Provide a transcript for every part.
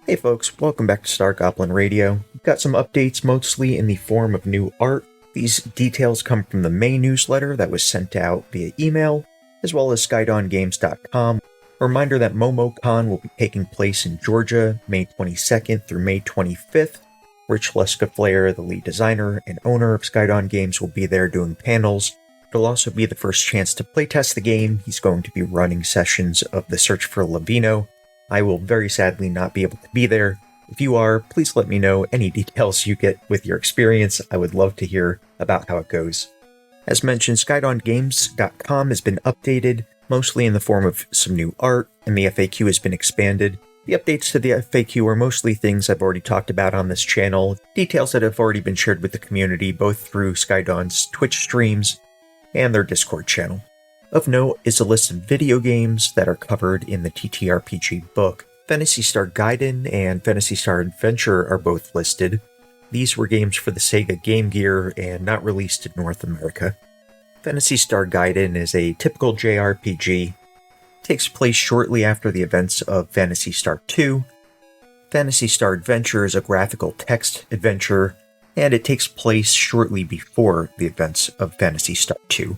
Hey folks, welcome back to Star Goblin Radio. We've got some updates mostly in the form of new art. These details come from the May newsletter that was sent out via email, as well as SkydawnGames.com. A reminder that MomoCon will be taking place in Georgia, May 22nd through May 25th. Rich Lescaflair, the lead designer and owner of Skydawn Games, will be there doing panels. It'll also be the first chance to playtest the game. He's going to be running sessions of The Search for Lavino. I will very sadly not be able to be there. If you are, please let me know any details you get with your experience. I would love to hear about how it goes. As mentioned, SkydawnGames.com has been updated, mostly in the form of some new art, and the FAQ has been expanded. The updates to the FAQ are mostly things I've already talked about on this channel, details that have already been shared with the community both through Skydawn's Twitch streams and their Discord channel. Of note is a list of video games that are covered in the TTRPG book. Phantasy Star Gaiden and Phantasy Star Adventure are both listed. These were games for the Sega Game Gear and not released in North America. Phantasy Star Gaiden is a typical JRPG. It takes place shortly after the events of Phantasy Star 2. Phantasy Star Adventure is a graphical text adventure, and it takes place shortly before the events of Phantasy Star 2.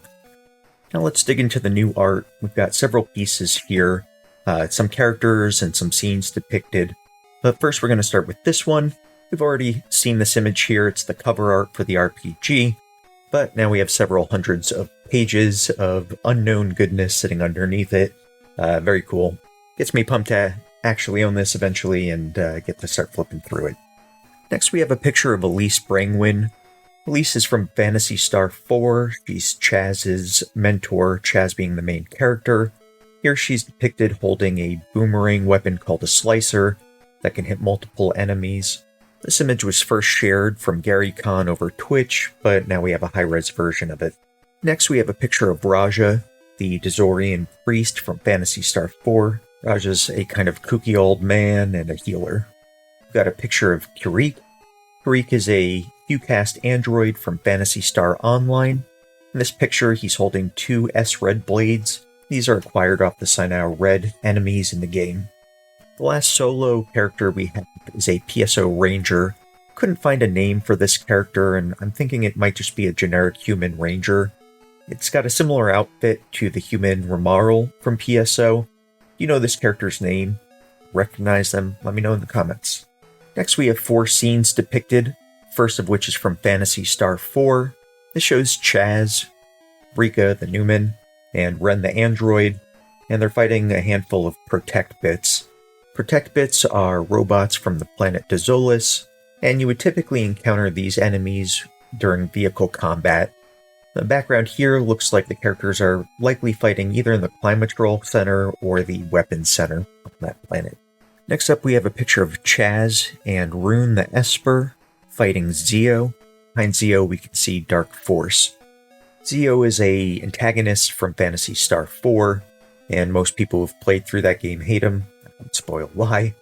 Now let's dig into the new art. We've got several pieces here, some characters and some scenes depicted. But first we're going to start with this one. We've already seen this image here. It's the cover art for the RPG. But now we have several hundreds of pages of unknown goodness sitting underneath it. Very cool. Gets me pumped to actually own this eventually and get to start flipping through it. Next we have a picture of Elise Brangwyn. Elise is from Phantasy Star 4. She's Chaz's mentor, Chaz being the main character. Here she's depicted holding a boomerang weapon called a slicer that can hit multiple enemies. This image was first shared from GaryCon over Twitch, but now we have a high-res version of it. Next we have a picture of Raja, the Dazorian priest from Phantasy Star 4. Raja's a kind of kooky old man and a healer. We've got a picture of Kirik. Kirik is a Qcast android from Phantasy Star Online. In this picture, he's holding two S-Red blades. These are acquired off the Sinao Red enemies in the game. The last solo character we have is a PSO Ranger. Couldn't find a name for this character, and I'm thinking it might just be a generic human ranger. It's got a similar outfit to the human Romarl from PSO. You know this character's name? Recognize them? Let me know in the comments. Next we have 4 scenes depicted. First of which is from Phantasy Star 4. This shows Chaz, Rika the Newman, and Ren the android, and they're fighting a handful of Protect Bits. Protect Bits are robots from the planet Dazolis, and you would typically encounter these enemies during vehicle combat. The background here looks like the characters are likely fighting either in the Climatrol Center or the Weapons Center on that planet. Next up we have a picture of Chaz and Rune the Esper fighting Zio. Behind Zio we can see Dark Force. Zio is a antagonist from Phantasy Star 4, and most people who've played through that game hate him. I won't spoil why.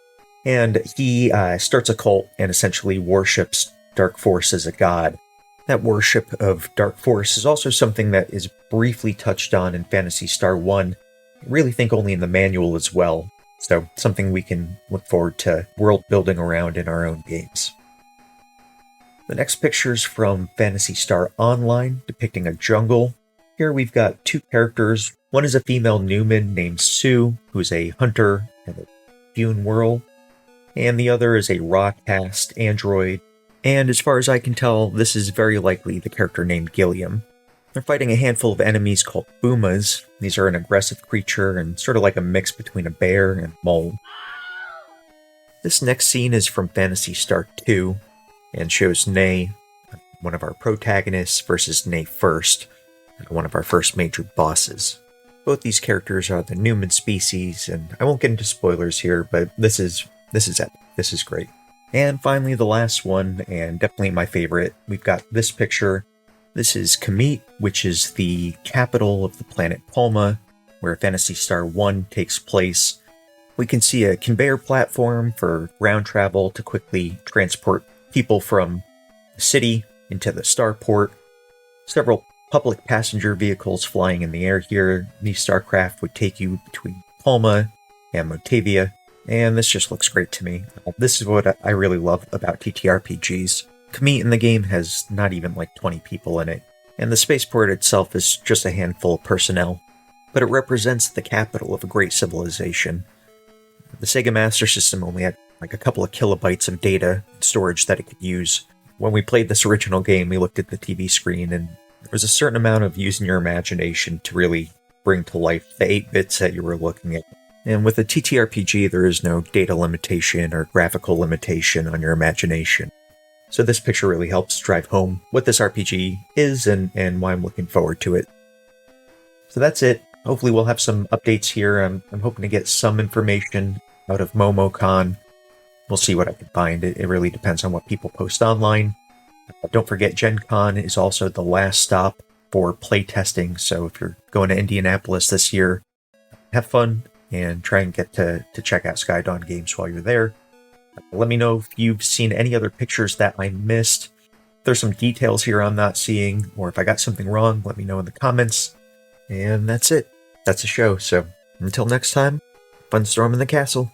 And he starts a cult and essentially worships Dark Force as a god. That worship of Dark Force is also something that is briefly touched on in Phantasy Star 1. I really think only in the manual as well, so something we can look forward to world building around in our own games. The next picture's from Phantasy Star Online, depicting a jungle. Here we've got 2 characters. One is a female Newman named Sue, who's a hunter at a Dune world, and the other is a raw-cast android. And as far as I can tell, this is very likely the character named Gilliam. They're fighting a handful of enemies called Boomas. These are an aggressive creature and sort of like a mix between a bear and a mole. This next scene is from Phantasy Star 2. And shows Nay, one of our protagonists, versus Nay First, one of our first major bosses. Both these characters are the Newman species, and I won't get into spoilers here, but this is epic. This is great. And finally, the last one, and definitely my favorite, we've got this picture. This is Kamit, which is the capital of the planet Palma, where Phantasy Star 1 takes place. We can see a conveyor platform for ground travel to quickly transport people from the city into the starport. Several public passenger vehicles flying in the air here. These starcraft would take you between Palma and Motavia. and this just looks great to me. This is what I really love about TTRPGs. Kami in the game has not even like 20 people in it, and the spaceport itself is just a handful of personnel, but it represents the capital of a great civilization. The Sega Master System only had like a couple of kilobytes of data and storage that it could use. When we played this original game, we looked at the TV screen, and there was a certain amount of using your imagination to really bring to life the 8 bits that you were looking at. And with a TTRPG, there is no data limitation or graphical limitation on your imagination. So this picture really helps drive home what this RPG is and why I'm looking forward to it. So that's it. Hopefully we'll have some updates here. I'm hoping to get some information out of MomoCon. We'll see what I can find. It really depends on what people post online. Don't forget, Gen Con is also the last stop for playtesting, so if you're going to Indianapolis this year, have fun and try and get to check out Skydawn Games while you're there. Let me know if you've seen any other pictures that I missed. If there's some details here I'm not seeing, or if I got something wrong, let me know in the comments. And that's it. That's the show, so until next time, fun storming the castle.